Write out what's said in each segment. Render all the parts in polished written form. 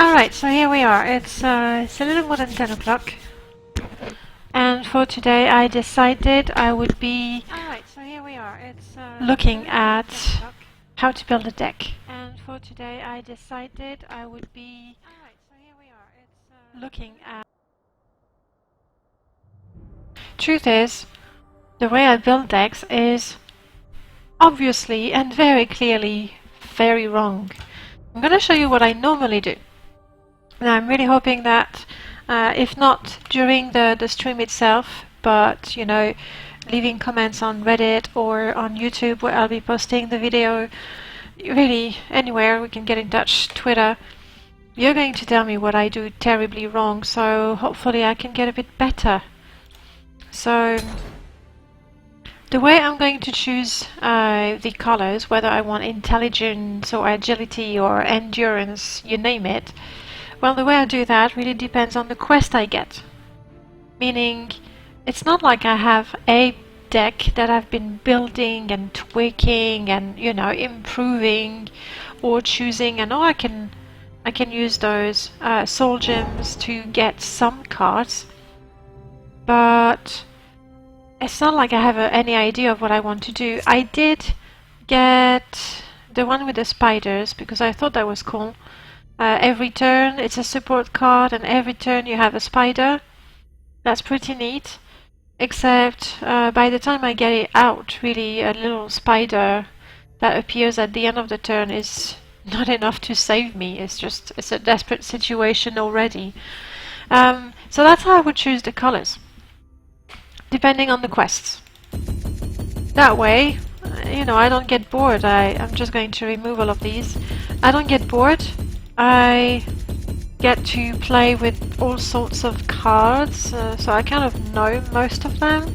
Alright, so here we are. It's a little more than 10 o'clock. And for today I decided I would be looking at how to build a deck. And for today I decided I would be looking at... Truth is, the way I build decks is obviously and very clearly very wrong. I'm going to show you what I normally do. And I'm really hoping that, if not during the stream itself, but, you know, leaving comments on Reddit or on YouTube where I'll be posting the video, really anywhere we can get in touch, Twitter, you're going to tell me what I do terribly wrong, so hopefully I can get a bit better. So, the way I'm going to choose the colors, whether I want intelligence or agility or endurance, you name it, well, the way I do that really depends on the quest I get. Meaning, it's not like I have a deck that I've been building and tweaking and, you know, improving or choosing, and I can use those soul gems to get some cards, but it's not like I have any idea of what I want to do. I did get the one with the spiders because I thought that was cool. Every turn it's a support card, and every turn you have a spider. That's pretty neat. Except by the time I get it out, really a little spider that appears at the end of the turn is not enough to save me. It's a desperate situation already. So that's how I would choose the colors, depending on the quests. That way, you know, I don't get bored. I'm just going to remove all of these. I don't get bored. I get to play with all sorts of cards, so I kind of know most of them.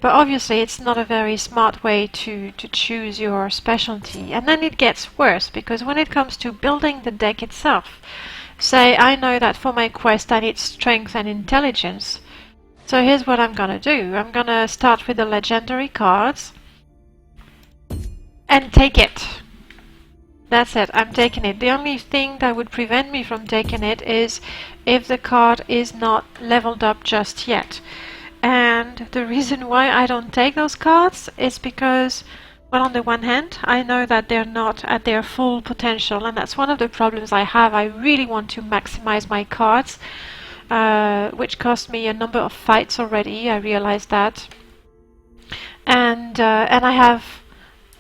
But obviously it's not a very smart way to choose your specialty. And then it gets worse, because when it comes to building the deck itself, say I know that for my quest I need strength and intelligence. So here's what I'm gonna do. I'm gonna start with the legendary cards and take it. That's it, I'm taking it. The only thing that would prevent me from taking it is if the card is not leveled up just yet. And the reason why I don't take those cards is because, well, on the one hand, I know that they're not at their full potential, and that's one of the problems I have. I really want to maximize my cards, which cost me a number of fights already, I realized that. And I have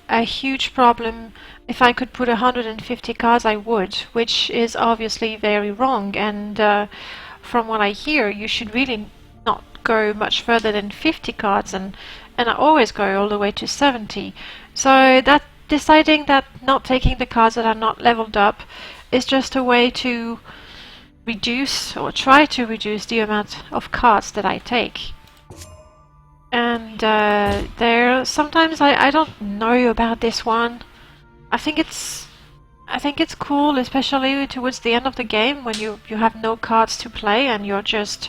a huge problem. If I could put 150 cards, I would, which is obviously very wrong. And from what I hear, you should really not go much further than 50 cards, and I always go all the way to 70. So that deciding that not taking the cards that are not leveled up is just a way to reduce or try to reduce the amount of cards that I take. And sometimes I don't know about this one. I think it's cool, especially towards the end of the game when you have no cards to play and you're just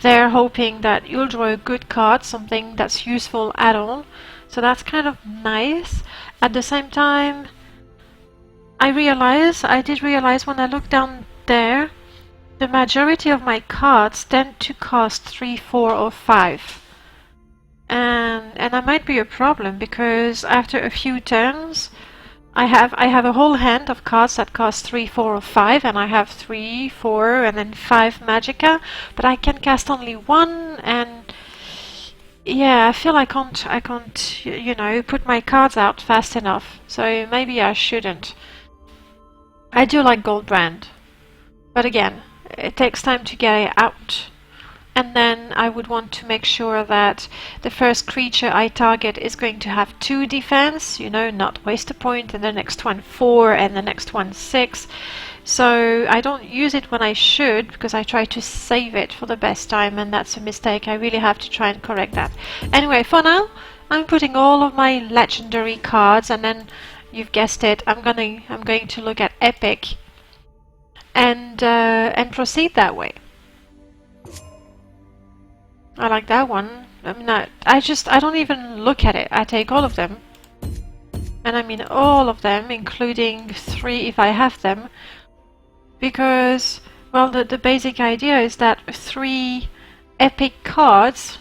there hoping that you'll draw a good card, something that's useful at all. So that's kind of nice. At the same time, I did realize when I looked down there, the majority of my cards tend to cost 3, 4 or 5. And that might be a problem, because after a few turns I have a whole hand of cards that cost 3, 4 or 5, and I have 3, 4 and then 5 magicka, but I can cast only 1, and yeah, I feel I can't, you know, put my cards out fast enough, so maybe I shouldn't. I do like Goldbrand, but again, it takes time to get it out. And then I would want to make sure that the first creature I target is going to have 2 defense, you know, not waste a point, and the next one 4, and the next one 6. So I don't use it when I should, because I try to save it for the best time, and that's a mistake. I really have to try and correct that. Anyway, for now, I'm putting all of my legendary cards, and then, you've guessed it, I'm going to look at Epic and proceed that way. I like that one. I mean, I don't even look at it. I take all of them. And I mean all of them, including 3 if I have them. Because, well, the basic idea is that 3 epic cards,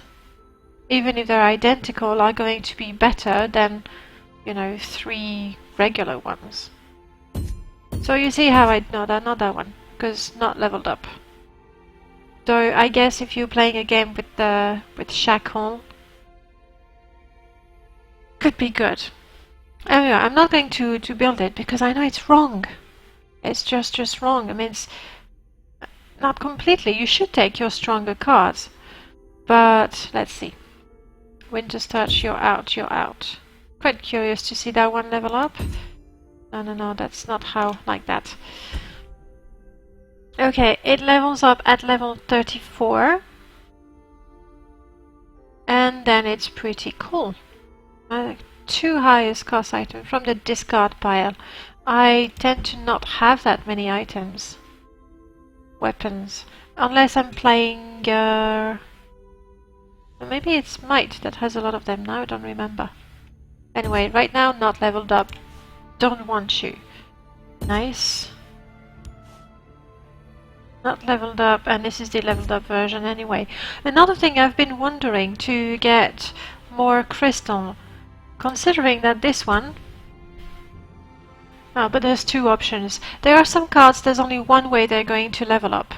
even if they're identical, are going to be better than, you know, 3 regular ones. So you see how I know that, not that one, because not leveled up. Though I guess if you're playing a game with Shackle, could be good. Anyway, I'm not going to build it because I know it's wrong. It's just wrong. I mean, it's not completely. You should take your stronger cards. But let's see. Winter's Touch, you're out, you're out. Quite curious to see that one level up. No, that's not how, like that. Okay, it levels up at level 34. And then it's pretty cool. 2 highest cost items from the discard pile. I tend to not have that many items. Weapons. Unless I'm playing... maybe it's Might that has a lot of them now, I don't remember. Anyway, right now not leveled up. Don't want you. Nice. Not leveled up, and this is the leveled up version anyway. Another thing I've been wondering to get more crystal, considering that this one... Oh, but there's 2 options. There are some cards there's only one way they're going to level up.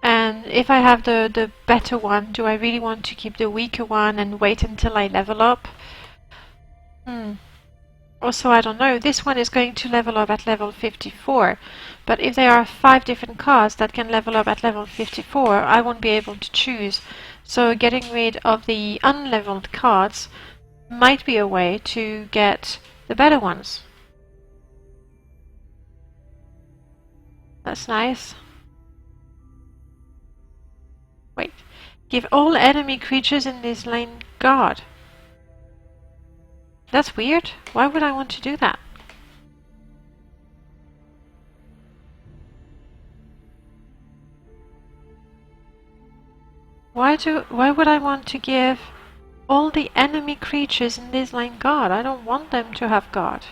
And if I have the better one, do I really want to keep the weaker one and wait until I level up? Also, I don't know, this one is going to level up at level 54, but if there are 5 different cards that can level up at level 54, I won't be able to choose. So getting rid of the unleveled cards might be a way to get the better ones. That's nice. Wait. Give all enemy creatures in this lane guard. That's weird. Why would I want to do that? Why would I want to give all the enemy creatures in this lane guard? I don't want them to have guard.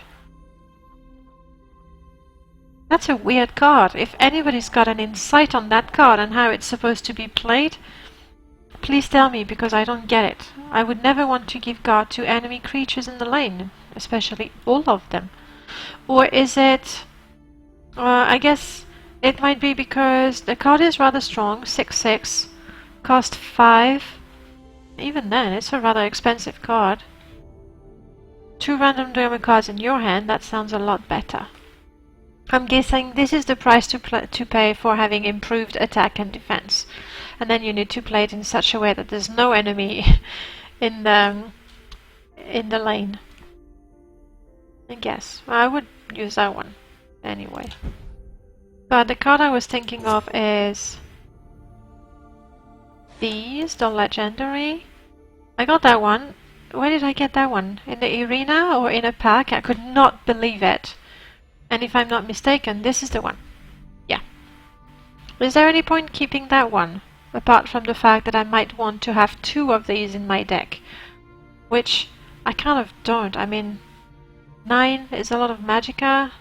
That's a weird card. If anybody's got an insight on that card and how it's supposed to be played, please tell me, because I don't get it. I would never want to give guard to enemy creatures in the lane, especially all of them. Or is it... I guess it might be because the card is rather strong, 6/6, cost 5. Even then, it's a rather expensive card. 2 random Derma cards in your hand, that sounds a lot better. I'm guessing this is the price to pay for having improved attack and defense. And then you need to play it in such a way that there's no enemy in the lane. I guess. I would use that one anyway. But the card I was thinking of is these, the legendary. I got that one. Where did I get that one? In the arena or in a pack? I could not believe it. And if I'm not mistaken, this is the one. Yeah. Is there any point keeping that one? Apart from the fact that I might want to have 2 of these in my deck. Which I kind of don't. I mean, 9 is a lot of magicka.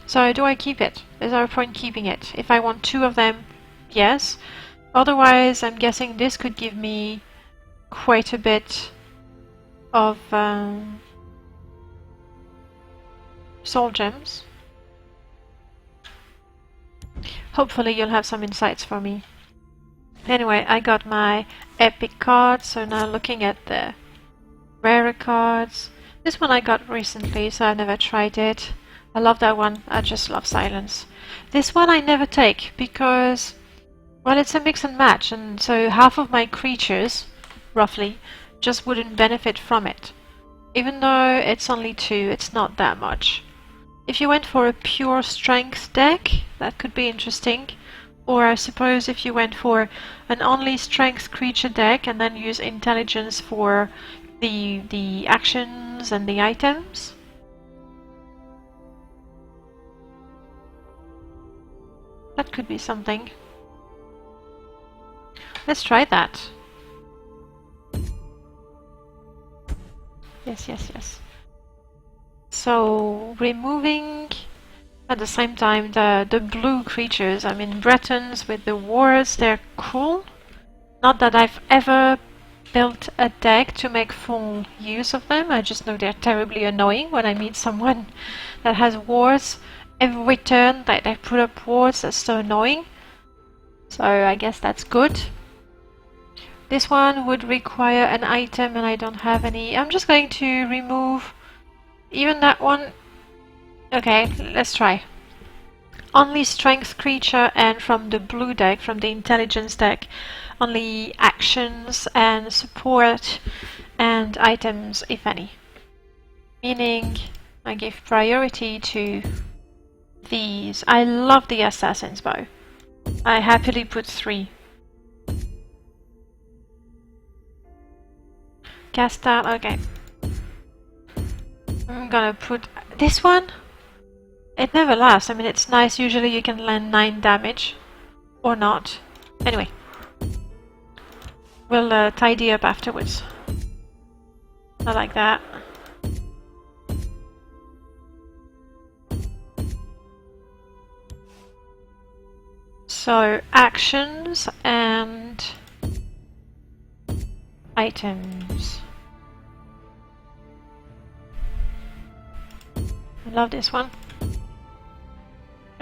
So do I keep it? Is there a point keeping it? If I want 2 of them, yes. Otherwise, I'm guessing this could give me quite a bit of soul gems. Hopefully you'll have some insights for me. Anyway, I got my epic cards, so now looking at the rarer cards. This one I got recently, so I never tried it. I love that one. I just love silence. This one I never take because, well, it's a mix and match, and so half of my creatures, roughly, just wouldn't benefit from it. Even though it's only 2, it's not that much. If you went for a pure strength deck, that could be interesting. Or I suppose if you went for an only strength creature deck and then use intelligence for the actions and the items. That could be something. Let's try that. Yes. So, removing At the same time, the blue creatures, I mean Bretons with the wards, they're cool. Not that I've ever built a deck to make full use of them, I just know they're terribly annoying when I meet someone that has wards. Every turn that they put up wards, that's so annoying. So I guess that's good. This one would require an item and I don't have any. I'm just going to remove even that one. Okay, let's try. Only strength creature, and from the blue deck, from the intelligence deck, only actions and support and items, if any. Meaning I give priority to these. I love the assassin's bow. I happily put 3. Cast that, okay. I'm gonna put this one. It never lasts. I mean, it's nice. Usually you can land 9 damage. Or not. Anyway. We'll tidy up afterwards. I like that. So, actions and items. I love this one.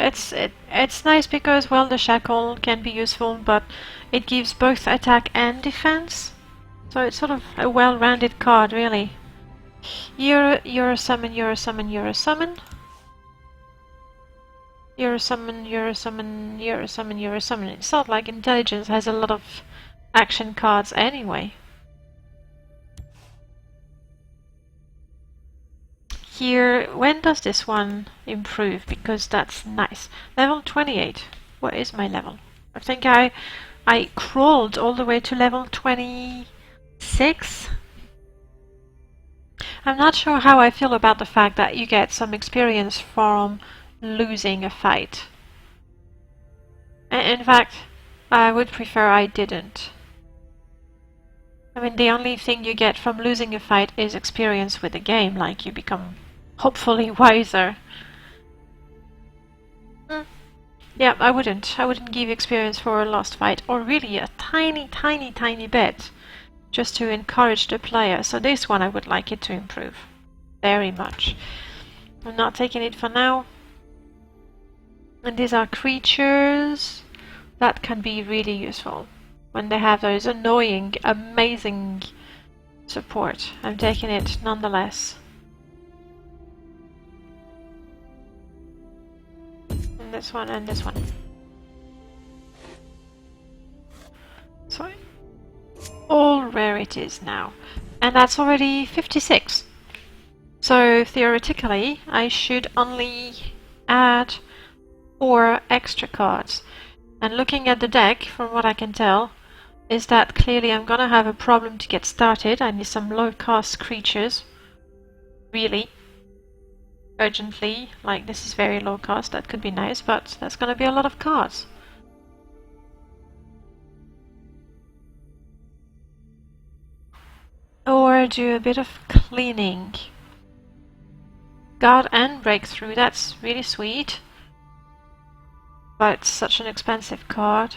It's nice because, well, the shackle can be useful, but it gives both attack and defense. So it's sort of a well-rounded card, really. You're a summon, you're a summon, you're a summon. You're a summon, you're a summon, you're a summon, you're a summon. It's not like intelligence has a lot of action cards anyway. Here, when does this one improve? Because that's nice. Level 28. What is my level? I think I crawled all the way to level 26. I'm not sure how I feel about the fact that you get some experience from losing a fight. In fact, I would prefer I didn't. I mean, the only thing you get from losing a fight is experience with the game, like you become hopefully wiser. Yeah, I wouldn't give experience for a lost fight, or really a tiny bit, just to encourage the player. So this one I would like it to improve very much. I'm not taking it for now. And these are creatures that can be really useful when they have those annoying, amazing support. I'm taking it nonetheless. And this one and this one. So all rarities now. And that's already 56. So theoretically I should only add 4 extra cards. And looking at the deck, from what I can tell, is that clearly I'm gonna have a problem to get started. I need some low cost creatures. Really. Urgently. Like, this is very low cost, that could be nice, but that's gonna be a lot of cards. Or do a bit of cleaning. Guard and Breakthrough, that's really sweet. But it's such an expensive card.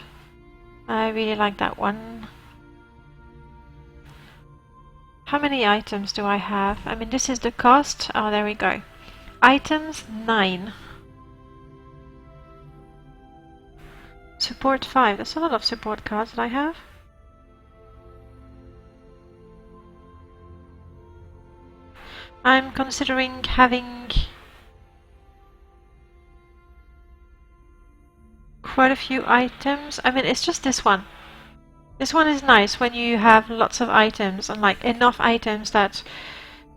I really like that one. How many items do I have? I mean, this is the cost. Oh, there we go. Items 9. Support 5. That's a lot of support cards that I have. I'm considering having quite a few items. I mean, it's just this one. This one is nice when you have lots of items, and like enough items that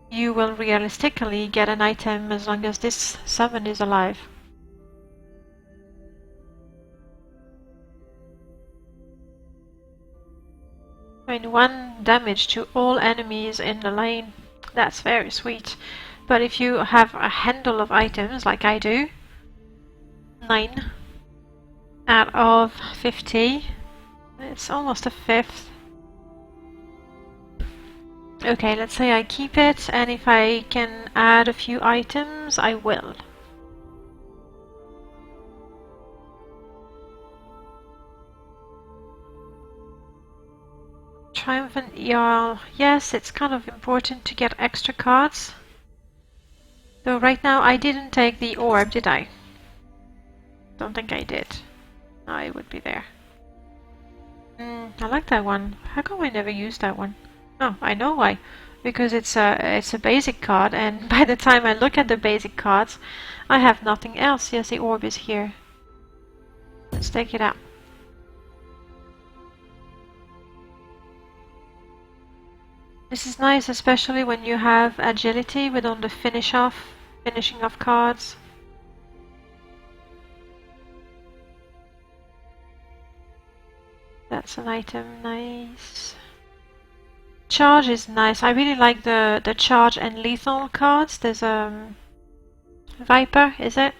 you will realistically get an item as long as this summon is alive. I mean, 1 damage to all enemies in the lane. That's very sweet. But if you have a handle of items, like I do, 9 out of 50, it's almost a fifth. Okay, let's say I keep it, and if I can add a few items, I will. Triumphant Jarl. Yes, it's kind of important to get extra cards. Though right now I didn't take the orb, did I? Don't think I did. No, it would be there. I like that one. How come I never used that one? Oh, I know why. Because it's a basic card, and by the time I look at the basic cards, I have nothing else. Yes, the orb is here. Let's take it out. This is nice, especially when you have agility with all the finishing off cards. That's an item, nice. Charge is nice. I really like the charge and lethal cards. There's Viper, is it?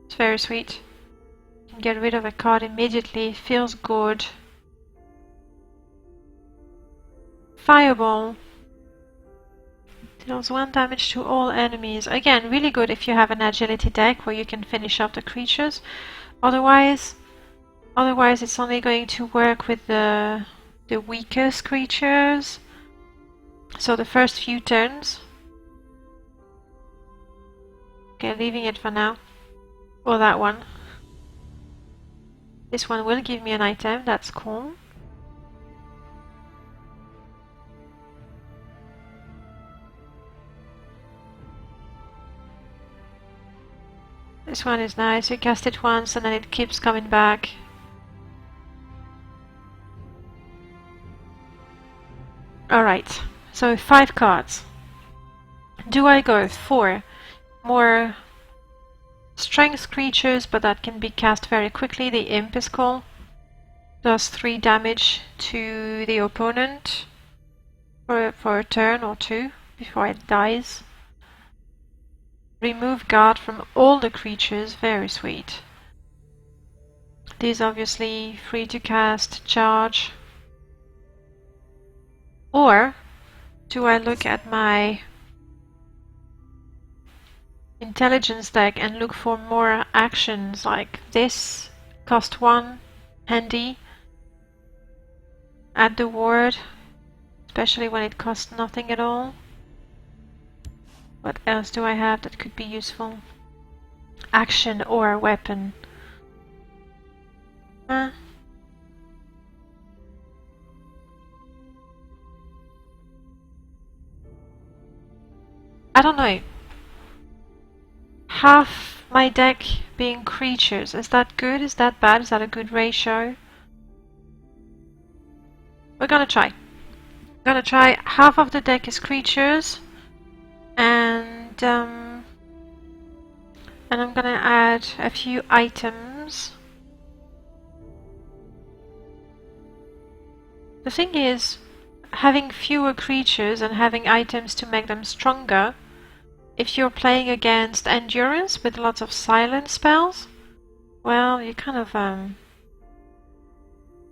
It's very sweet. You can get rid of a card immediately. Feels good. Fireball. Deals 1 damage to all enemies. Again, really good if you have an agility deck where you can finish up the creatures. Otherwise it's only going to work with the weakest creatures. So the first few turns. Okay, leaving it for now. Or that one. This one will give me an item, that's cool. This one is nice, you cast it once and then it keeps coming back. Alright, so 5 cards. Do I go for more strength creatures, but that can be cast very quickly? The Imp is cool. Does 3 damage to the opponent for a turn or 2 before it dies. Remove guard from all the creatures, very sweet. These obviously free to cast, charge. Or do I look at my intelligence deck and look for more actions like this? Cost 1, handy. Add the ward, especially when it costs nothing at all. What else do I have that could be useful? Action or weapon. I don't know. Half my deck being creatures. Is that good? Is that bad? Is that a good ratio? We're gonna try. Half of the deck is creatures. And I'm gonna add a few items. The thing is, having fewer creatures and having items to make them stronger, if you're playing against endurance with lots of silent spells, well, you kind of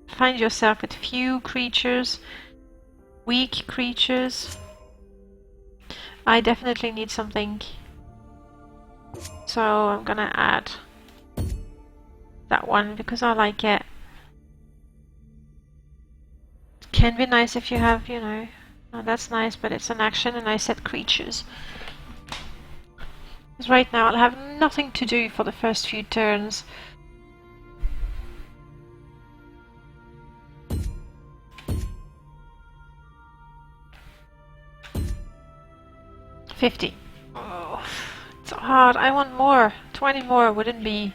find yourself with few creatures, weak creatures. I definitely need something, so I'm gonna add that one because I like it. Can be nice if you have, you know, oh, that's nice, but it's an action and I said creatures. Because right now I'll have nothing to do for the first few turns. $50. Oh, it's so hard. I want more. 20 more wouldn't be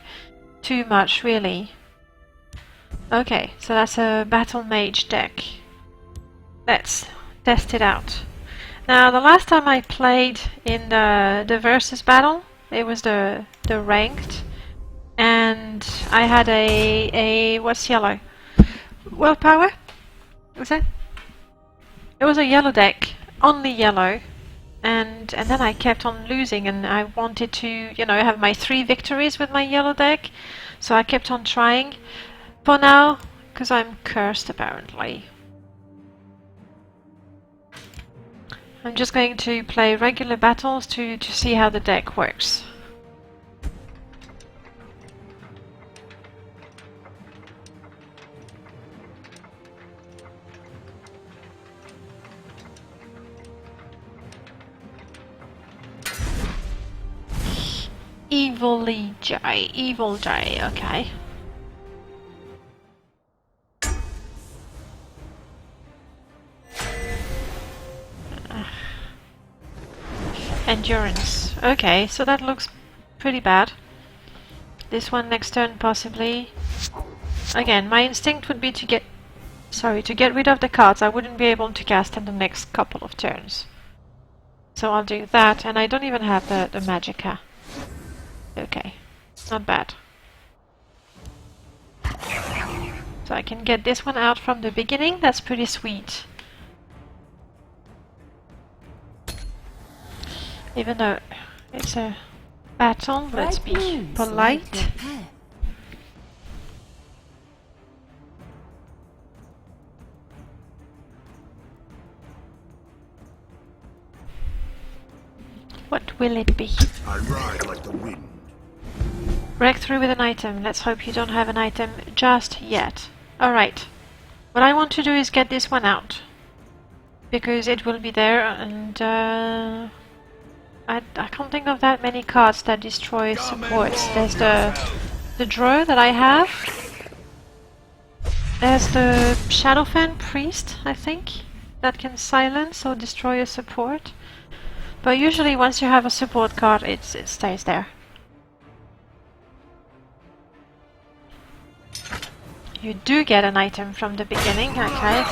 too much, really. Okay, so that's a battle mage deck. Let's test it out. Now, the last time I played in the versus battle, it was the ranked, and I had a what's yellow? Willpower? Was it? It was a yellow deck, only yellow. And then I kept on losing, and I wanted to, you know, have my 3 victories with my yellow deck, so I kept on trying. For now, because I'm cursed apparently. I'm just going to play regular battles to see how the deck works. Evil J, okay. Endurance. Okay, so that looks pretty bad. This one next turn possibly. Again, my instinct would be to get rid of the cards I wouldn't be able to cast in the next couple of turns. So I'll do that, and I don't even have the Magicka. Okay, not bad. So I can get this one out from the beginning, that's pretty sweet. Even though it's a battle, let's be polite. What will it be? I ride like the wind. Breakthrough with an item. Let's hope you don't have an item just yet. Alright. What I want to do is get this one out. Because it will be there, and I can't think of that many cards that destroy supports. There's the draw that I have. There's the Shadowfen Priest, I think, that can silence or destroy a support. But usually once you have a support card, it stays there. You do get an item from the beginning, okay.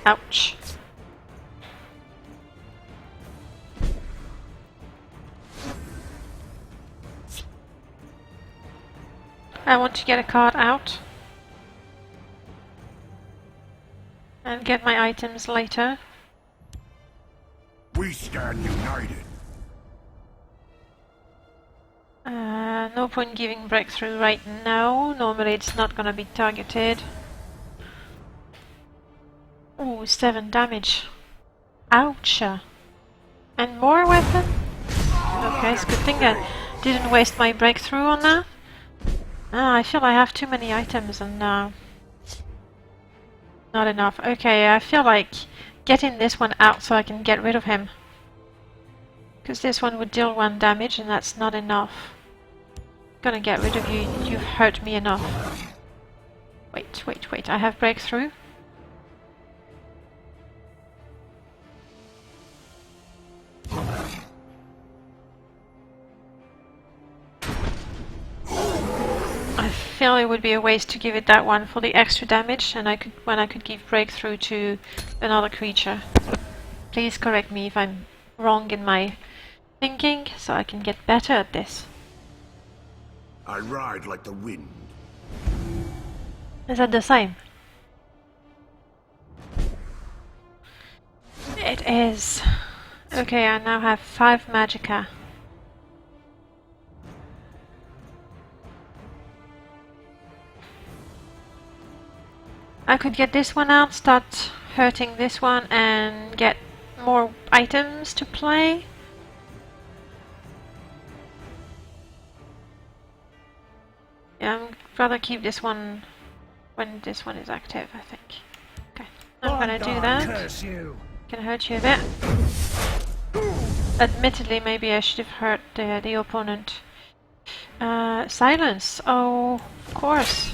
Ouch. I want to get a card out. And get my items later. We stand united. No point giving breakthrough right now. Normally it's not gonna be targeted. Ooh, 7 damage. Ouch! And more weapon? Okay, it's a good thing I didn't waste my breakthrough on that. I feel I have too many items and not enough. Okay, I feel like getting this one out so I can get rid of him. Because this one would deal 1 damage and that's not enough. Gonna get rid of you, you've hurt me enough. Wait, I have breakthrough. I feel it would be a waste to give it that one for the extra damage, and I could give breakthrough to another creature. Please correct me if I'm wrong in my thinking, so I can get better at this. I ride like the wind. Is that the same? It is. Okay, I now have 5 Magicka. I could get this one out, start hurting this one, and get more items to play. Yeah, I'd rather keep this one when this one is active, I think. Okay, I'm gonna do that. Can hurt you a bit. Admittedly, maybe I should have hurt the opponent. Silence. Oh, of course.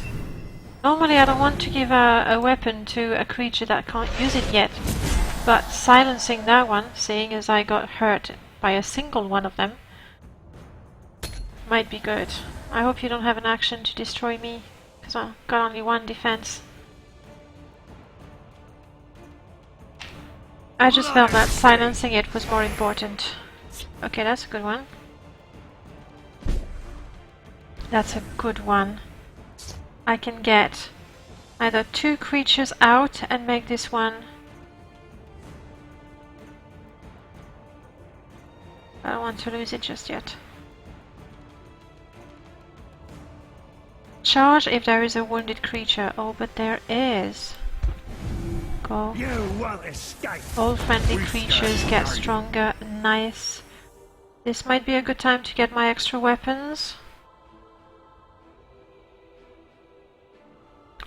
Normally I don't want to give a weapon to a creature that can't use it yet. But silencing that one, seeing as I got hurt by a single one of them, might be good. I hope you don't have an action to destroy me, because I've got only 1 defense. I just felt that silencing it was more important. Okay, that's a good one. That's a good one. I can get either 2 creatures out and make this one. I don't want to lose it just yet. Charge if there is a wounded creature. Oh, but there is. Go. You won't escape. All friendly creatures get stronger. Nice. This might be a good time to get my extra weapons.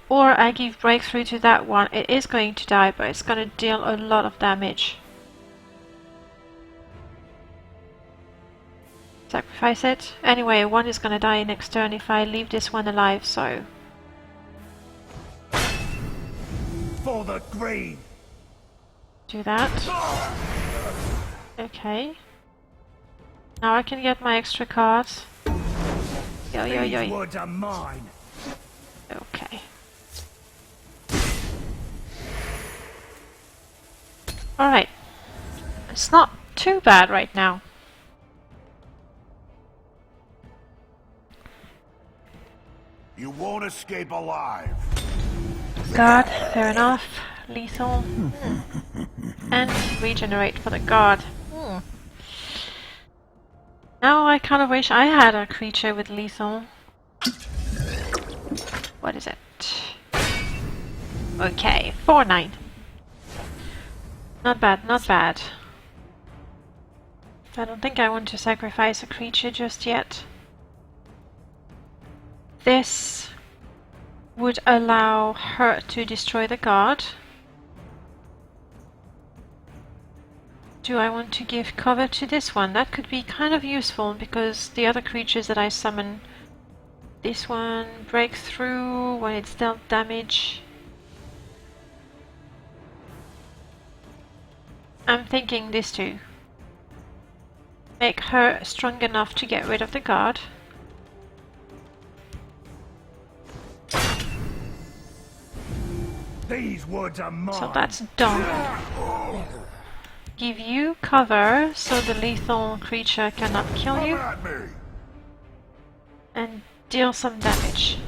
Or I give breakthrough to that one. It is going to die, but it's going to deal a lot of damage. Sacrifice sacrifice it. Anyway, one is gonna die next turn if I leave this one alive, so... For the green. do that. Okay. Now I can get my extra cards. Yo, yo, yo. These woods are mine. Okay. Alright. It's not too bad right now. You won't escape alive. Guard, fair enough. Lethal. And regenerate for the guard. Now I kind of wish I had a creature with lethal. What is it? Okay, 4/9. Not bad, not bad. I don't think I want to sacrifice a creature just yet. This would allow her to destroy the guard. Do I want to give cover to this one? That could be kind of useful because the other creatures that I summon, this one break through when it's dealt damage. I'm thinking this too. Make her strong enough to get rid of the guard. These woods are mine. So that's done. Give you cover so the lethal creature cannot kill you. Come at me. And deal some damage.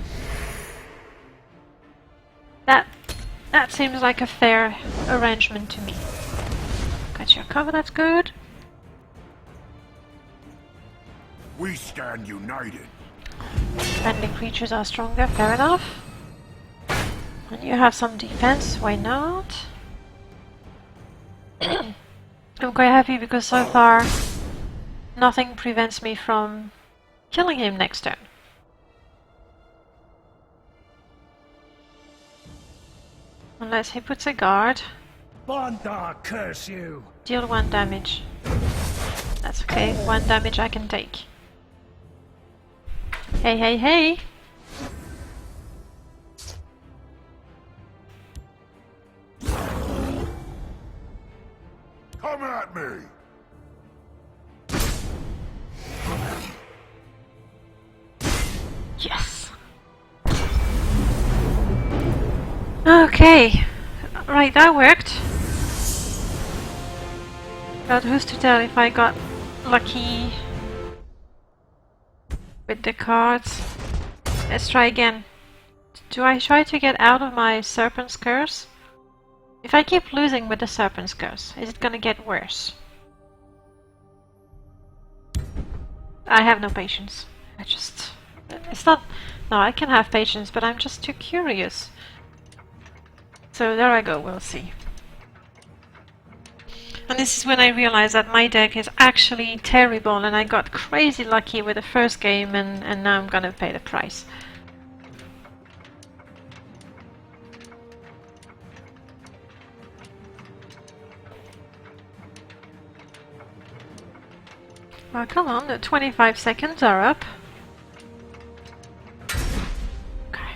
That seems like a fair arrangement to me. Got your cover, that's good. We stand united. Friendly creatures are stronger, fair enough. And you have some defense, why not? I'm quite happy because so far nothing prevents me from killing him next turn. Unless he puts a guard. Bondar, curse you! Deal 1 damage. That's okay, 1 damage I can take. Hey, hey, hey! Come at me! Yes! Okay, right, that worked. But who's to tell if I got lucky with the cards? Let's try again. Do I try to get out of my Serpent's Curse? If I keep losing with the Serpent's Curse, is it gonna get worse? I have no patience. It's not... No, I can have patience, but I'm just too curious. So there I go, we'll see. And this is when I realized that my deck is actually terrible and I got crazy lucky with the first game and now I'm gonna pay the price. Well, come on, the 25 seconds are up. Okay.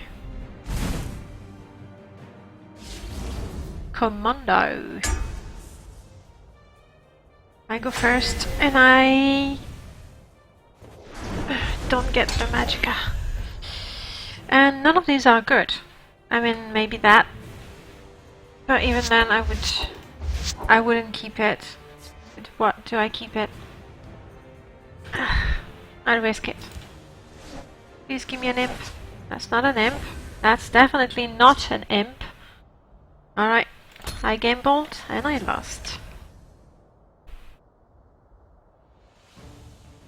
Commando. I go first, and I don't get the Magicka. And none of these are good. I mean, maybe that. But even then, I wouldn't keep it. What do I keep it? I'll risk it. Please give me an imp. That's not an imp. That's definitely not an imp. Alright. I gambled and I lost.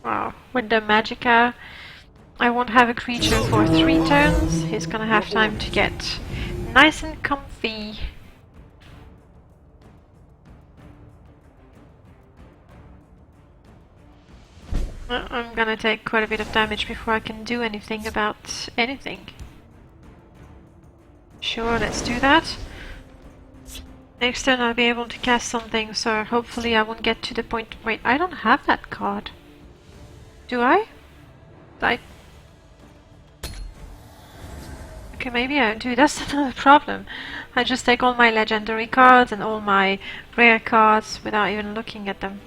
Wow. With the Magicka, I won't have a creature for 3 turns. He's gonna have time to get nice and comfy. I'm gonna take quite a bit of damage before I can do anything about anything. Sure, let's do that. Next turn I'll be able to cast something, so hopefully I won't get to the point... Wait, I don't have that card. Do I? Okay, maybe I do. That's another problem. I just take all my legendary cards and all my rare cards without even looking at them.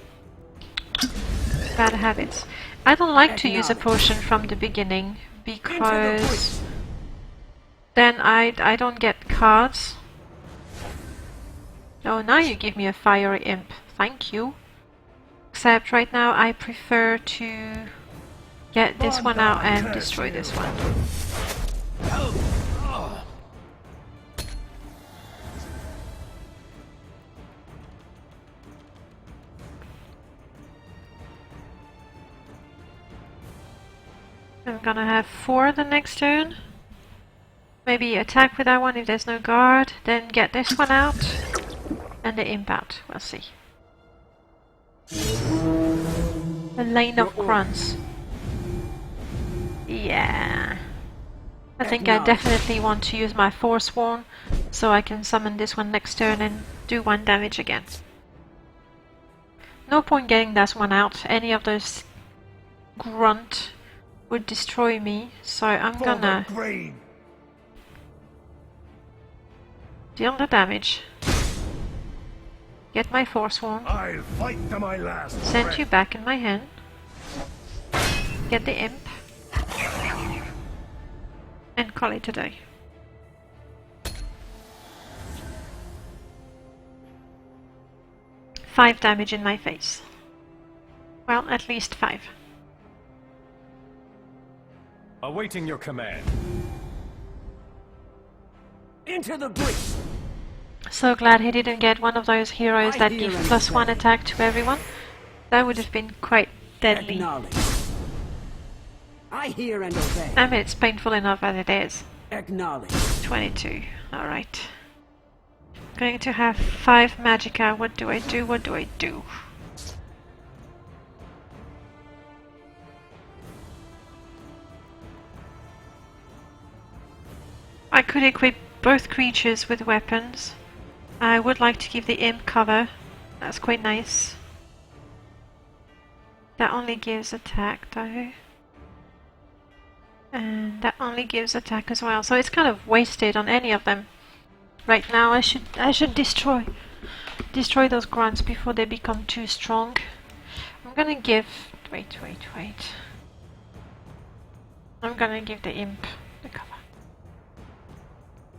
Bad habits. I don't like to use a potion from the beginning because then I don't get cards. Oh, now you give me a fiery imp. Thank you. Except right now I prefer to get this one out and destroy this one. I'm gonna have 4 the next turn. Maybe attack with that one if there's no guard, then get this one out and the imp out. We'll see. A lane of grunts. Yeah. I think I definitely want to use my Forsworn so I can summon this one next turn and do 1 damage again. No point getting that one out. Any of those grunt would destroy me, so I'm gonna deal the damage. Get my Forsworn. I'll fight to my last Send breath. you back in my hand. Get the imp. And call it a day. Five damage in my face. Well, at least 5. Awaiting your command. Into the breach. So glad he didn't get one of those heroes that give +1 attack to everyone. That would have been quite deadly. I hear and obey. I mean, it's painful enough as it is. Acknowledge. 22. Alright. Going to have 5 magicka. What do I do? What do I do? I could equip both creatures with weapons. I would like to give the imp cover. That's quite nice. That only gives attack though. And that only gives attack as well. So it's kind of wasted on any of them. Right now I should destroy those grunts before they become too strong. I'm gonna give wait. I'm gonna give the imp the cover.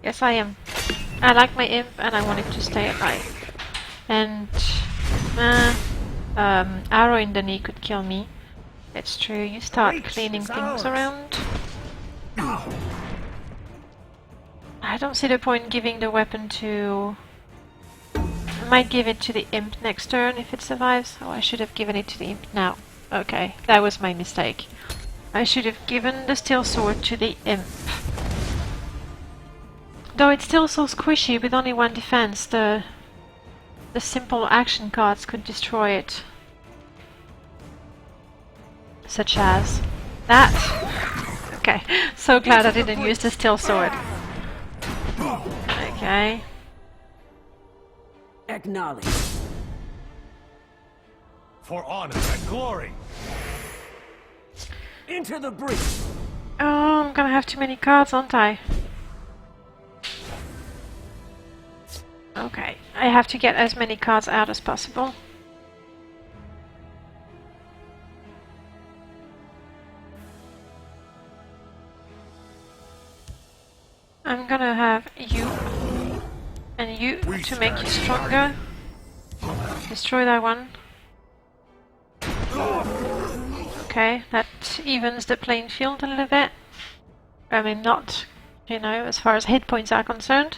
Yes, I am. I like my imp and I want it to stay alive. And arrow in the knee could kill me. It's true, you start cleaning things around. I don't see the point giving the weapon to... I might give it to the imp next turn if it survives. Oh, I should have given it to the imp now. Okay, that was my mistake. I should have given the steel sword to the imp. Though it's still so squishy with only 1 defense, the simple action cards could destroy it. Such as that. Okay, so glad I didn't use the steel sword. Okay. Acknowledge. For honor and glory. Into the breach. Oh, I'm gonna have too many cards, aren't I? Okay, I have to get as many cards out as possible. I'm gonna have you and you to make you stronger. Destroy that one. Okay, that evens the playing field a little bit. I mean, not, you know, as far as hit points are concerned.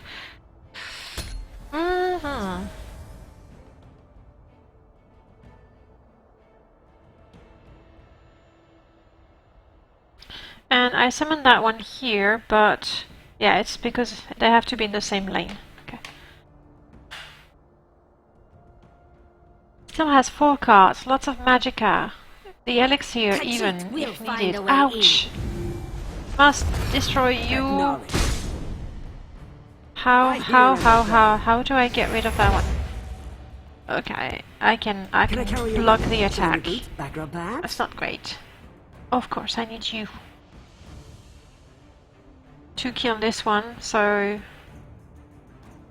And I summoned that one here, but yeah, it's because they have to be in the same lane. Okay. Still has 4 cards, lots of magicka. The elixir even, if needed. Ouch! Must destroy you. How do I get rid of that one? Okay, I can block the attack. That's not great. Of course, I need you to kill this one, so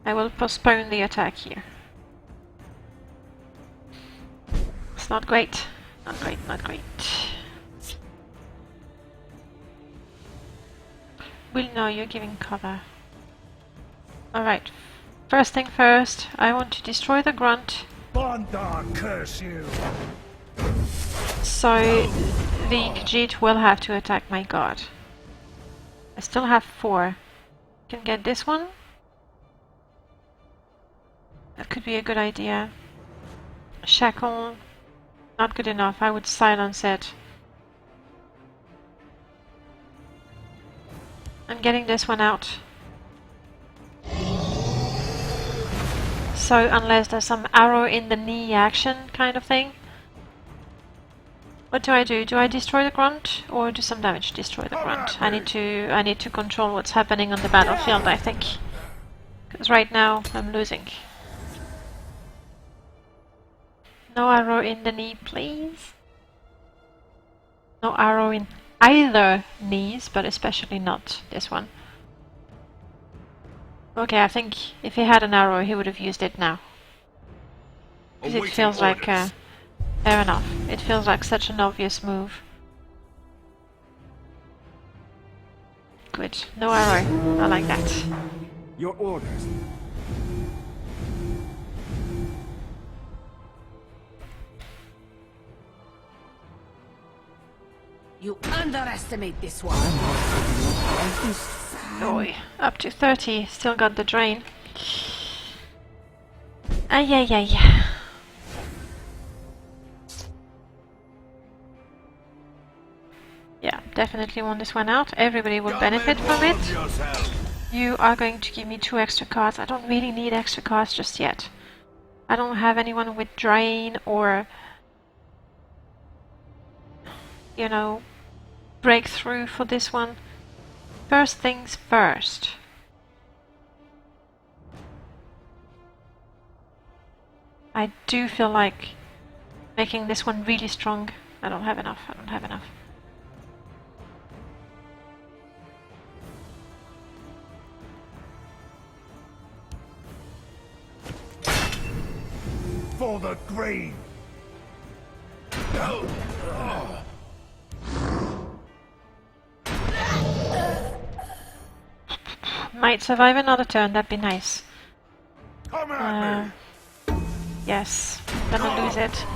I will postpone the attack here. It's not great. Not great, not great. Will, no, you're giving cover. Alright. First thing first, I want to destroy the grunt. Bondar, curse you! So the Khajiit will have to attack my guard. I still have 4. Can get this one. That could be a good idea. Shackle. Not good enough. I would silence it. I'm getting this one out. So unless there's some arrow in the knee action kind of thing. What do? Do I destroy the grunt or do some damage to destroy the grunt? I need to control what's happening on the battlefield, I think. Because right now I'm losing. No arrow in the knee, please. No arrow in either knees, but especially not this one. Okay, I think if he had an arrow, he would have used it now. Because it feels like... fair enough. It feels like such an obvious move. Good. No arrow. I like that. Your orders. You underestimate this one. Oi. Up to 30. Still got the drain. Ay, ay, ay. Yeah, definitely want this one out. Everybody will benefit from it. You are going to give me 2 extra cards. I don't really need extra cards just yet. I don't have anyone with drain or, you know, breakthrough for this one. First things first. I do feel like making this one really strong. I don't have enough. I don't have enough. For the grave! Might survive another turn, that'd be nice. Come at me! Yes, gonna lose it.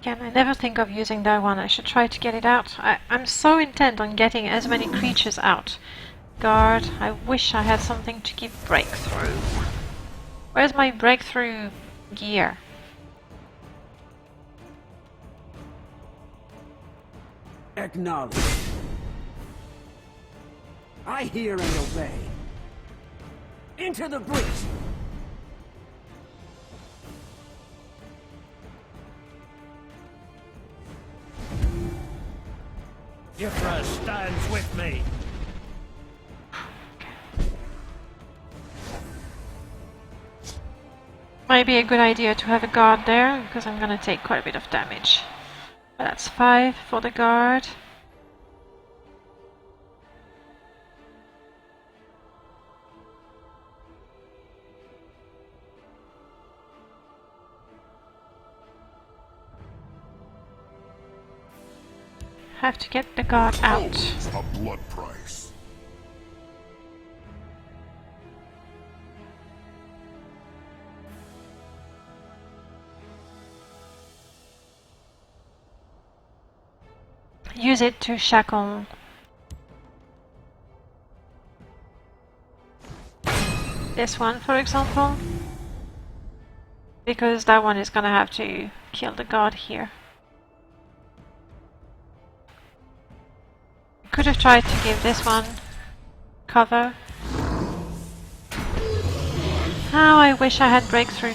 Again, I never think of using that one. I should try to get it out. I'm so intent on getting as many creatures out. Guard, I wish I had something to give breakthrough. Where's my breakthrough gear? Acknowledge. I hear and obey. Into the breach! Ythra stands with me! Might be a good idea to have a guard there, because I'm gonna take quite a bit of damage. But that's 5 for the guard. Have to get the guard out. A blood price. Use it to shackle this one, for example, because that one is gonna have to kill the guard here. Could have tried to give this one cover. How I wish I had breakthrough.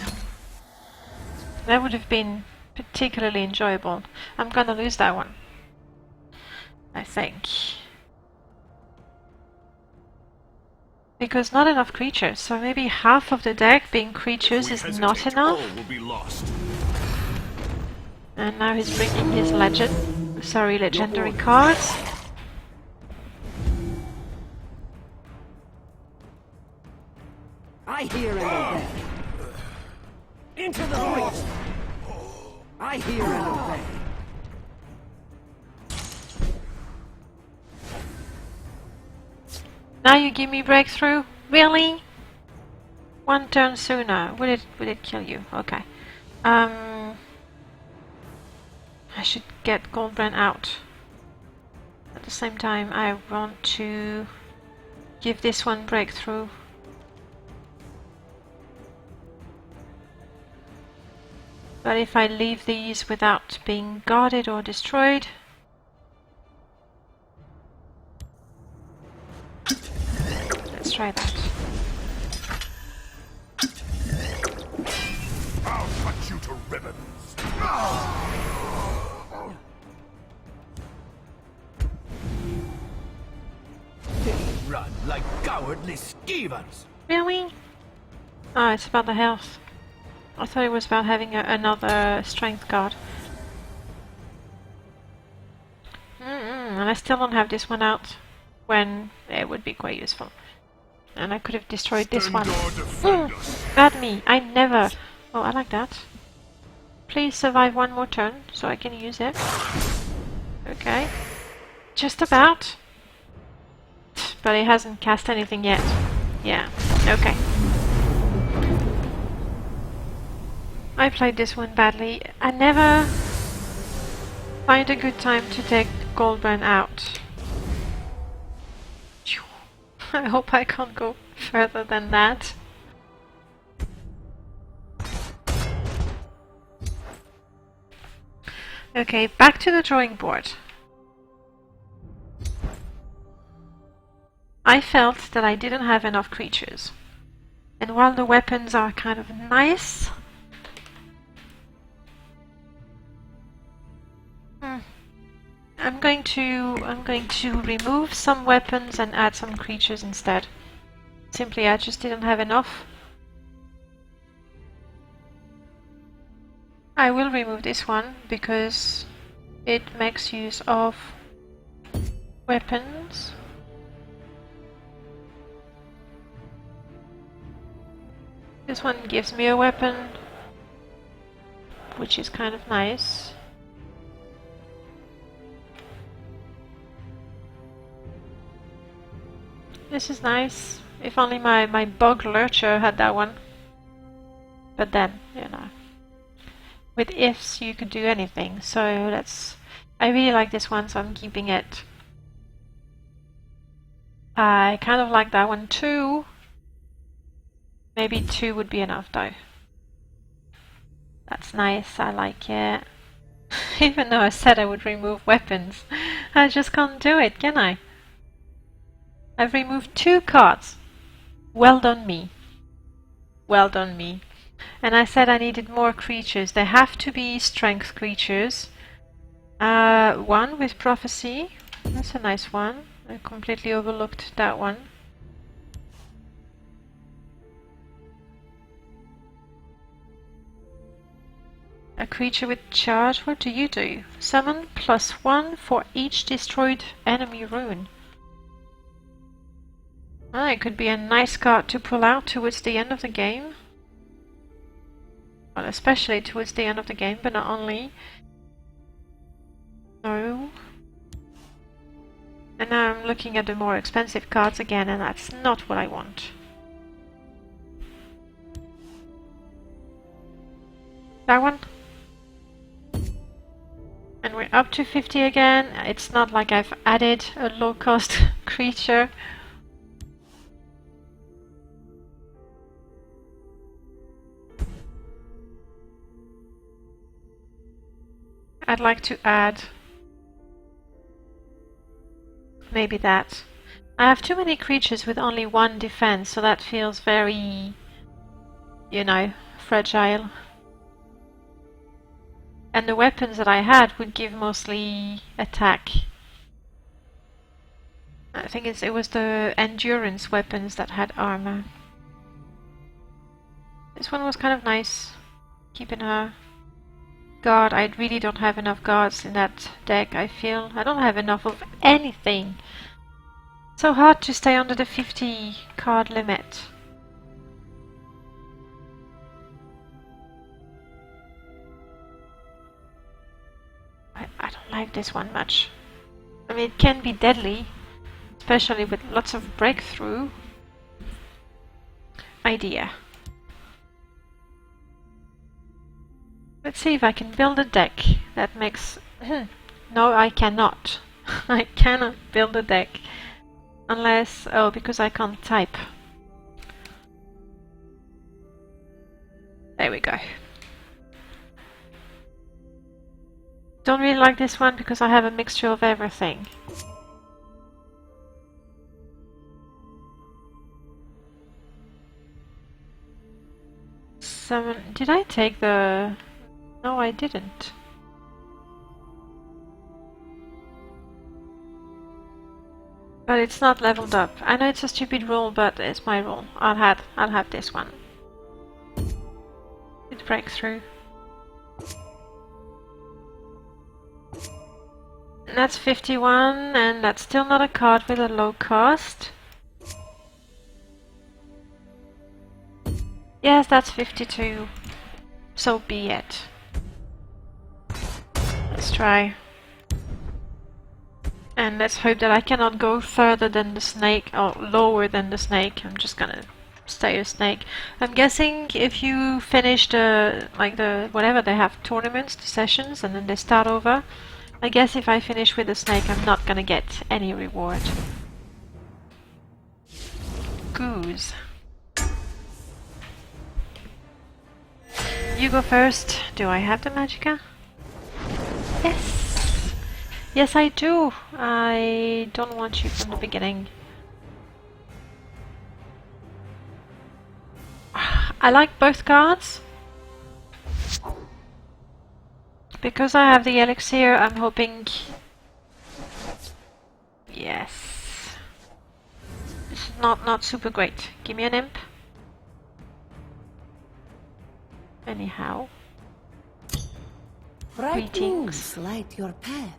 That would have been particularly enjoyable. I'm gonna lose that one, I think. because not enough creatures. So maybe half of the deck being creatures is not enough. All will be lost. And now he's bringing his legendary cards. I hear and obey. Into the breach. I hear and obey. Now you give me breakthrough? Really? One turn sooner. Would it kill you? Okay. I should get Goldbrand out. At the same time, I want to give this one breakthrough. But if I leave these without being guarded or destroyed, let's try that. I'll cut you to ribbons. They run like cowardly skeevers. Really? Oh, it's about the health. I thought it was about having another strength card. And I still don't have this one out when it would be quite useful. And I could have destroyed this one. Bad me! I never... Oh, I like that. Please survive one more turn so I can use it. Okay. Just about. But it hasn't cast anything yet. Yeah. Okay. I played this one badly. I never find a good time to take Goldbrand out. I hope I can't go further than that. Okay, back to the drawing board. I felt that I didn't have enough creatures. And while the weapons are kind of nice, I'm going to remove some weapons and add some creatures instead. Simply, I just didn't have enough. I will remove this one because it makes use of weapons. This one gives me a weapon, which is kind of nice. This is nice. If only my bug lurcher had that one. But then, you know, with ifs you could do anything. So I really like this one, so I'm keeping it. I kind of like that one too. Maybe 2 would be enough though. That's nice, I like it. Even though I said I would remove weapons, I just can't do it, can I? I've removed 2 cards. Well done me. Well done me. And I said I needed more creatures. They have to be strength creatures. One with prophecy. That's a nice one. I completely overlooked that one. A creature with charge. What do you do? Summon +1 for each destroyed enemy rune. Well, it could be a nice card to pull out towards the end of the game. Well, especially towards the end of the game, but not only. No. And now I'm looking at the more expensive cards again, and that's not what I want. That one? And we're up to 50 again. It's not like I've added a low-cost creature. I'd like to add maybe that. I have too many creatures with only 1 defense, so that feels very, you know, fragile. And the weapons that I had would give mostly attack. I think it was the endurance weapons that had armor. This one was kind of nice, keeping her guard. I really don't have enough guards in that deck, I feel. I don't have enough of anything. So hard to stay under the 50 card limit. I don't like this one much. I mean, it can be deadly, especially with lots of breakthrough. Idea. Let's see if I can build a deck that makes... No, I cannot. I cannot build a deck. Unless... Oh, because I can't type. There we go. Don't really like this one because I have a mixture of everything. Did I take the... No, I didn't. But it's not leveled up. I know it's a stupid rule, but it's my rule. I'll have this one. It breaks through. And that's 51, and that's still not a card with a low cost. Yes, that's 52. So be it. Let's try. And let's hope that I cannot go further than the snake, or lower than the snake. I'm just gonna stay a snake. I'm guessing if you finish the, whatever they have, tournaments, the sessions, and then they start over, I guess if I finish with the snake, I'm not gonna get any reward. Goose. You go first. Do I have the magicka? Yes! Yes, I do! I don't want you from the beginning. I like both cards. Because I have the elixir, I'm hoping... Yes. This is not super great. Give me an imp. Anyhow. Greetings. Light your path.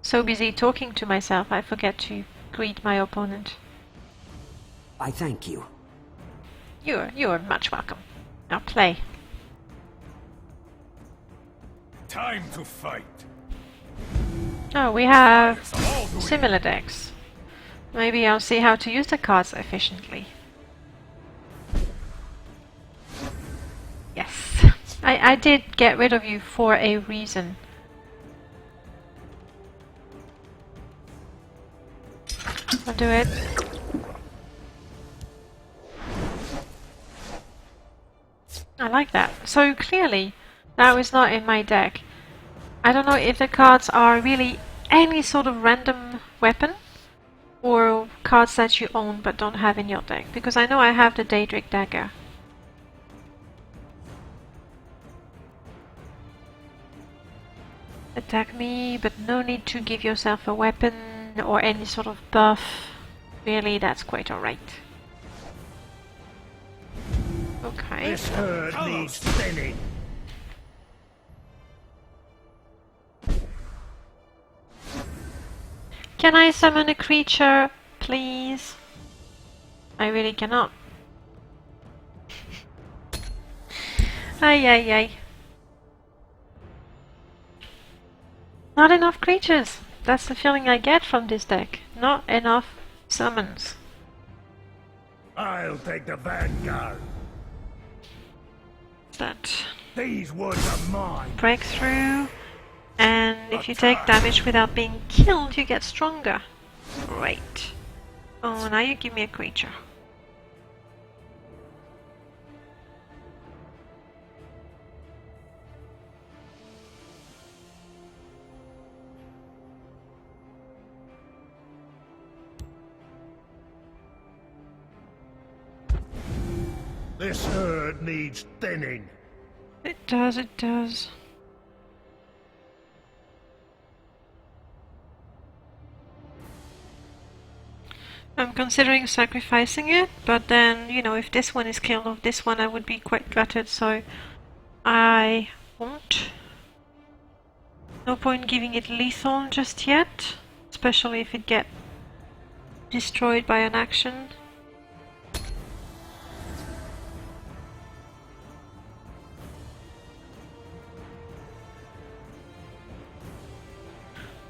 So busy talking to myself, I forget to greet my opponent. I thank you. You're much welcome. Now play. Time to fight. Oh, we have similar decks. Maybe I'll see how to use the cards efficiently. Yes. I did get rid of you for a reason. I'll do it. I like that. So clearly, that was not in my deck. I don't know if the cards are really any sort of random weapon or cards that you own but don't have in your deck. Because I know I have the Daedric Dagger. Attack me, but no need to give yourself a weapon or any sort of buff. Really, that's quite alright. Okay. This herd needs thinning. Can I summon a creature, please? I really cannot. Ay ay ay. Not enough creatures. That's the feeling I get from this deck. Not enough summons. I'll take the vanguard. That These woods are mine. breakthrough. And if you take damage without being killed, you get stronger. Great. Oh, now you give me a creature. This herd needs thinning. It does, it does. I'm considering sacrificing it, but then, you know, if this one is killed off this one, I would be quite gutted, so I won't. No point giving it lethal just yet, especially if it gets destroyed by an action.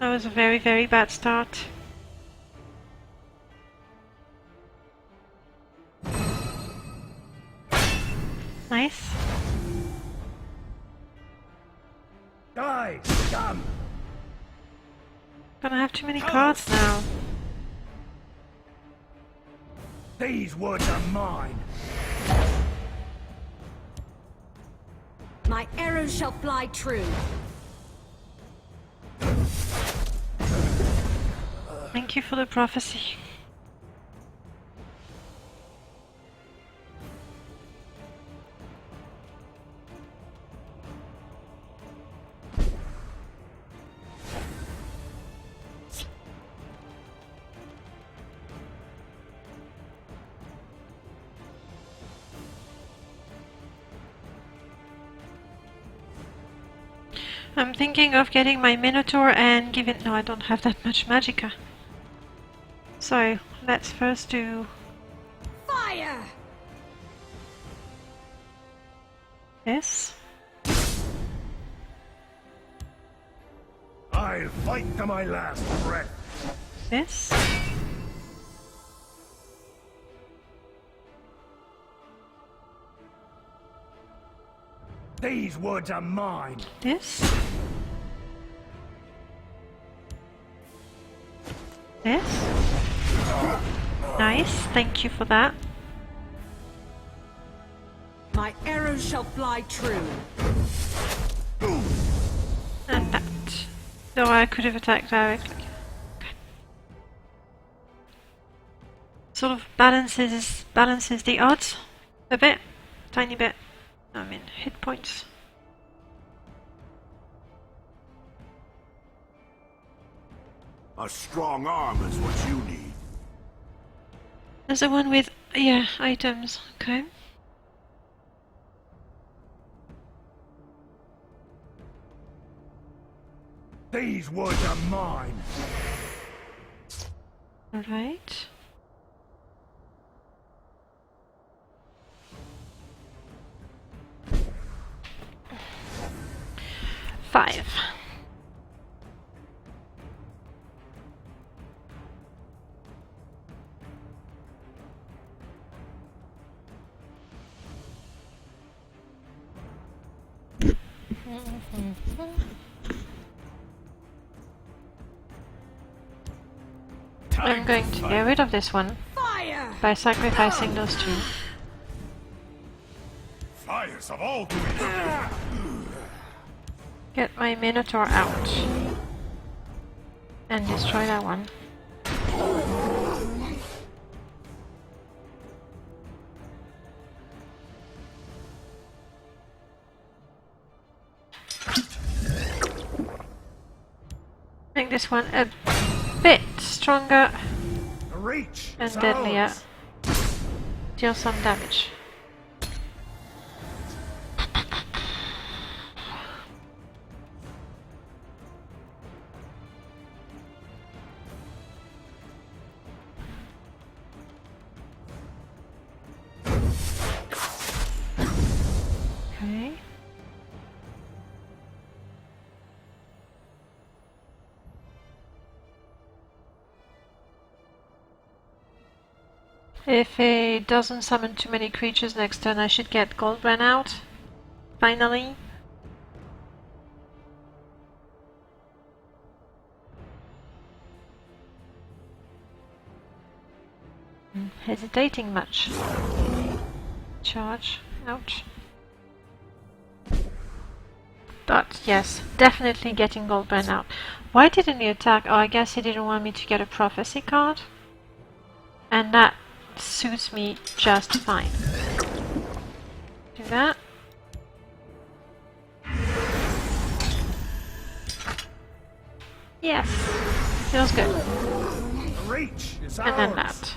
That was a very, very bad start. Nice. Die, scum! Gonna have too many cards now. These woods are mine. My arrows shall fly true. Thank you for the prophecy. I'm thinking of getting my Minotaur and give it... No, I don't have that much magicka. So, let's first do Fire! this. I'll fight to my last breath. This. These woods are mine. This. This. Nice, thank you for that. My arrows shall fly true. And that. Though I could have attacked directly. Okay. Sort of balances the odds a bit. Tiny bit. I mean, hit points. A strong arm is what you need. There's the one with, yeah, items. Okay. These woods are mine. Alright. Five. I'm going to get rid of this one Fire! by sacrificing those two. Fires of all doing. Get my Minotaur out. And destroy that one. Make this one a bit stronger Reach. and is deadlier. ours. Deal some damage. Okay. If it doesn't summon too many creatures next turn, I should get Goldbrand out. Finally. Hesitating much. Charge. Ouch. But yes, definitely getting Goldbrand out. Why didn't he attack? Oh, I guess he didn't want me to get a prophecy card. And that suits me just fine. Do that. Yes. Feels good. Reach is And then ours. that.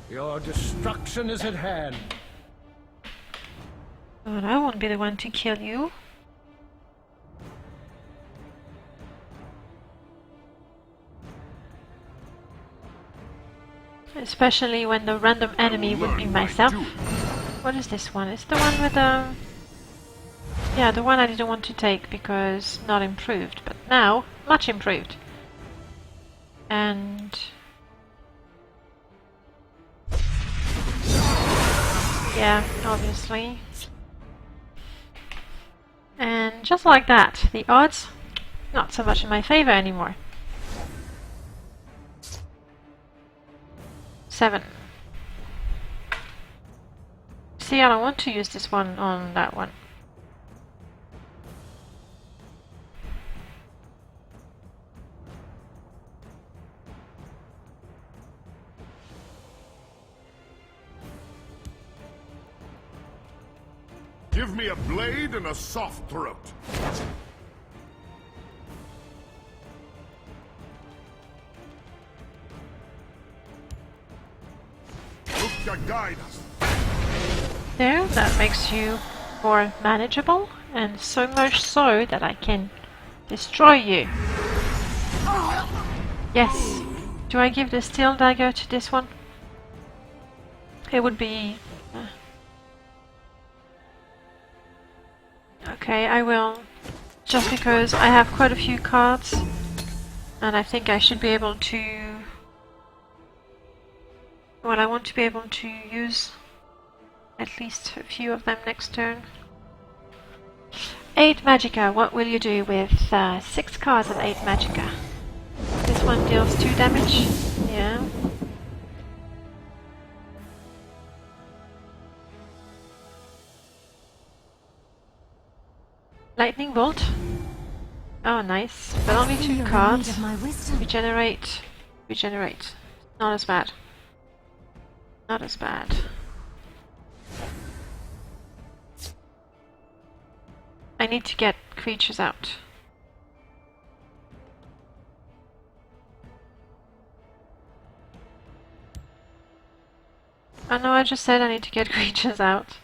Your destruction is at hand. But I won't be the one to kill you. Especially when the random enemy would be myself. What is this one? It's the one with the... Yeah, the one I didn't want to take because not improved, but now much improved. And... yeah, obviously. And just like that, the odds not so much in my favor anymore. 7. See, I don't want to use this one on that one. Give me a blade and a soft throat. Look to guide us. There, that makes you more manageable, and so much so that I can destroy you. Yes. Do I give the steel dagger to this one? It would be... okay, I will. Just because I have quite a few cards, and I think I should be able to... well, I want to be able to use at least a few of them next turn. 8 Magicka, what will you do with 6 cards of 8 Magicka? This one deals 2 damage. Yeah. Lightning Bolt. Oh, nice. But only 2 cards. Regenerate. Regenerate. Not as bad. Not as bad. I need to get creatures out. Oh no, I just said I need to get creatures out.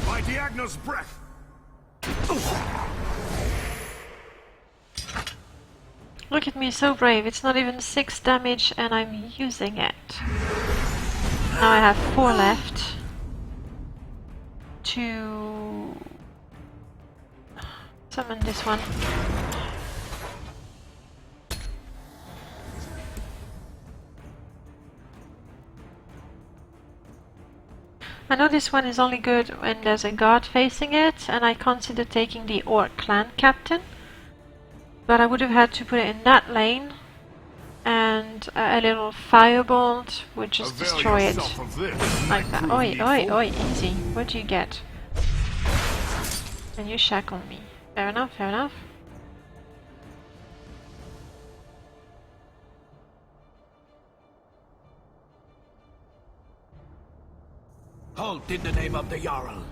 By Diagno's breath. Look at me, so brave. It's not even 6 damage and I'm using it. Now I have 4 left to summon this one. I know this one is only good when there's a guard facing it, and I consider taking the Orc clan captain. But I would have had to put it in that lane, and a little firebolt would just destroy it like that. Oi, oi, oi, easy. What do you get? And you shackle me. Fair enough, fair enough. Halt in the name of the Jarl.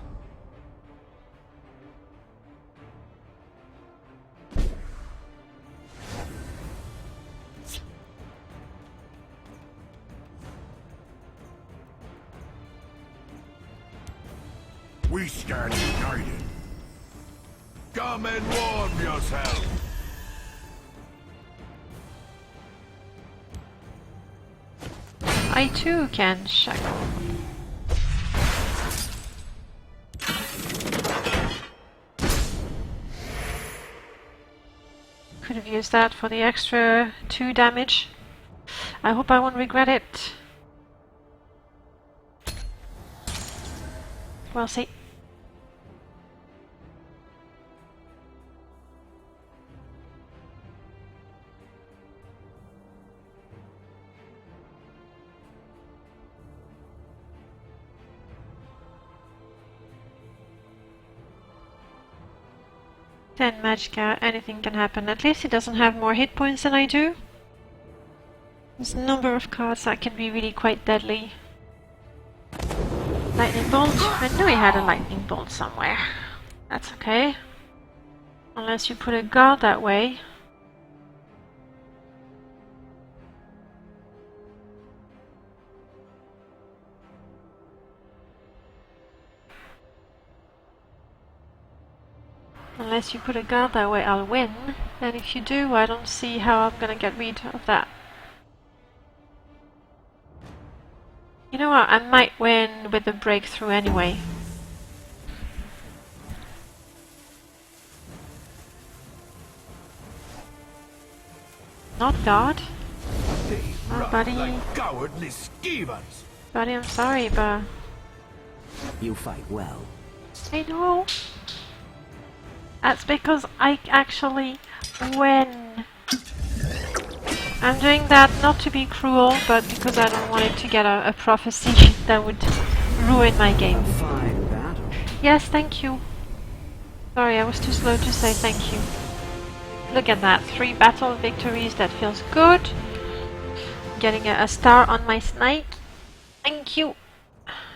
We stand united. Come and warm yourself. I too can shackle. Could have used that for the extra 2 damage. I hope I won't regret it. We'll see. Then Magicka, anything can happen. At least he doesn't have more hit points than I do. There's a number of cards that can be really quite deadly. Lightning bolt. I knew he had a lightning bolt somewhere. That's okay. Unless you put a guard that way. Unless you put a guard that way, I'll win. And if you do, I don't see how I'm gonna get rid of that. You know what, I might win with the breakthrough anyway. Not guard? Oh, buddy. Like cowardly schemers. Buddy, I'm sorry, but... You fight well. I know. That's because I actually win. I'm doing that not to be cruel, but because I don't want it to get a prophecy that would ruin my game. Fine battle. Yes, thank you. Sorry, I was too slow to say thank you. Look at that, 3 battle victories, that feels good. Getting a star on my snipe. Thank you.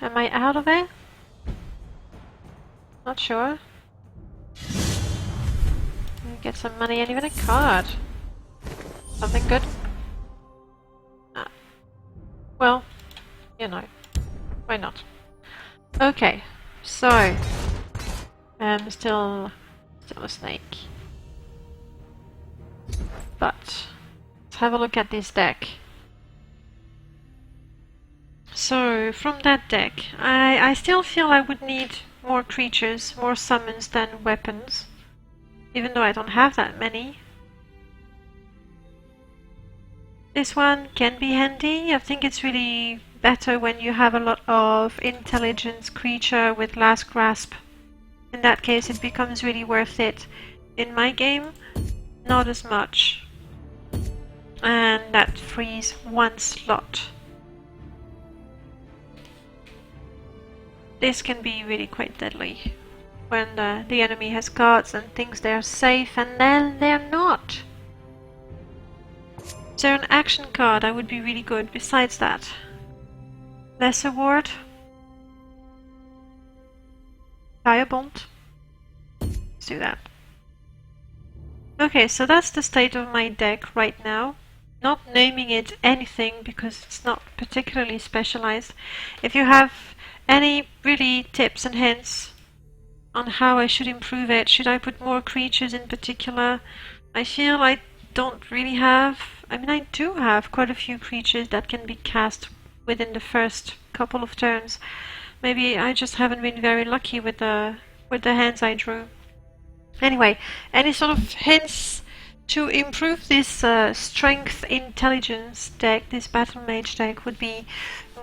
Am I out of it? Not sure. Get some money and even a card. Something good? Well, you know, why not? Okay, so still a snake. But let's have a look at this deck. So from that deck, I still feel I would need more creatures, more summons than weapons. Even though I don't have that many. This one can be handy. I think it's really better when you have a lot of intelligence creature with last grasp. In that case it becomes really worth it. In my game, not as much. And that frees 1 slot. This can be really quite deadly. When the enemy has cards and thinks they're safe, and then they're not. Is there an action card that would be really good besides that? Lesser ward? Firebolt? Let's do that. Okay, so that's the state of my deck right now. Not naming it anything because it's not particularly specialized. If you have any really tips and hints on how I should improve it. Should I put more creatures in particular? I feel I don't really have... I mean, I do have quite a few creatures that can be cast within the first couple of turns. Maybe I just haven't been very lucky with the hands I drew. Anyway, any sort of hints to improve this strength intelligence deck, this battle mage deck, would be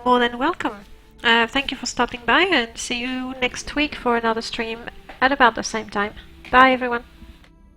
more than welcome. Thank you for stopping by, and see you next week for another stream at about the same time. Bye everyone!